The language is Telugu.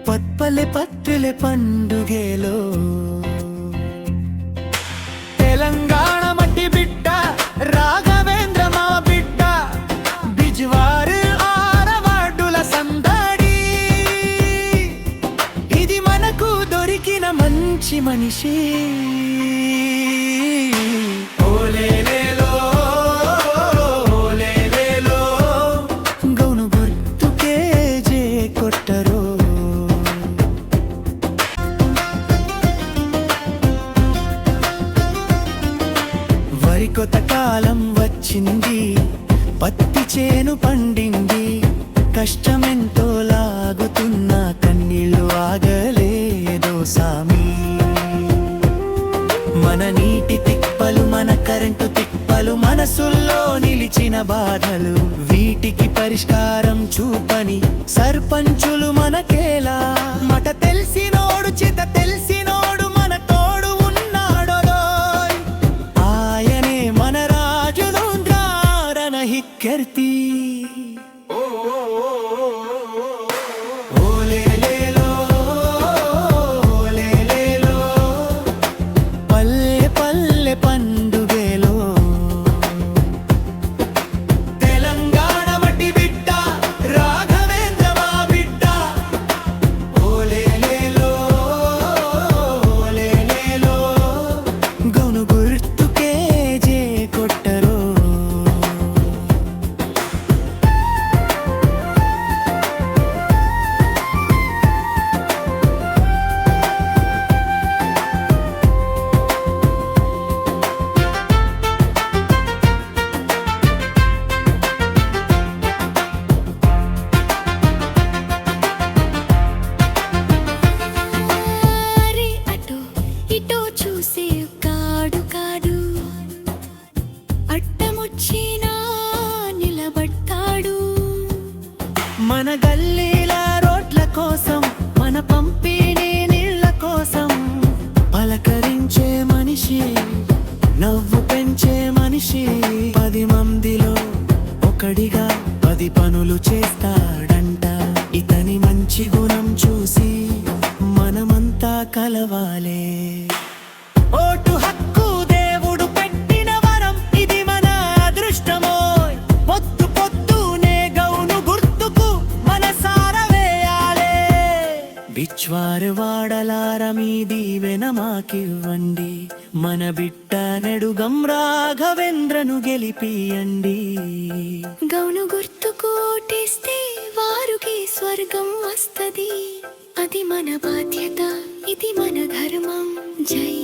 పత్పలె పత్తులె పండుగలో తెలంగాణ మట్టి బిడ్డ రాఘవేంద్ర మా బిడ్డ బిజ్వారు ఆరవాడుల సందడి ఇది మనకు దొరికిన మంచి మనిషి కొత్త కాలం వచ్చింది, పత్తి చేను పండింది, కష్టమెంతో లాగుతున్న కన్నీళ్ళు ఆగలేదో సామి. మన నీటి తిప్పలు, మన కరెంటు తిప్పలు, మనసుల్లో నిలిచిన బాధలు, వీటికి పరిష్కారం చూపని సర్పంచులు మనకేలా. మట తెలిసినోడు చిత తెలిసినోడు మన తోడు ఉన్నాడో, ఆయనే మన రాజు హిక్కర్తి. పల్లె పల్లె పండుగలో తెలంగాణ మట్టి బిడ్డ రాఘవేంద్ర మా బిడ్డ. ఓలేలేలో ఓలేలేలో గౌను గుర్తుకే జే కొట్టరో. మన గల్లీల రోడ్ల కోసం, మన పంపిణీ నీళ్ళ కోసం పలకరించే మనిషి, నవ్వు పెంచే మనిషి. 10 మందిలో ఒకడిగా 10 పనులు చేస్తాడంట. ఇతని మంచి గుణం చూసి మనమంతా కలవాలే. ఓటు హక్కు దేవుడు పెట్టిన వరం, ఇది మన అదృష్టమో. పొద్దు పొద్దునే గౌను గుర్తుకు మన సార వేయాలే. బిచ్వారు వాడలార మీ దీవెన మాకివ్వండి, మన బిడ్డ నెడుగం రాఘవేంద్రను గెలిపియండి. గౌను గుర్తుకు ఓటేస్తే వారికి స్వర్గం వస్తది, అది మన బాధ్యత, ఇది మన ధర్మం. జై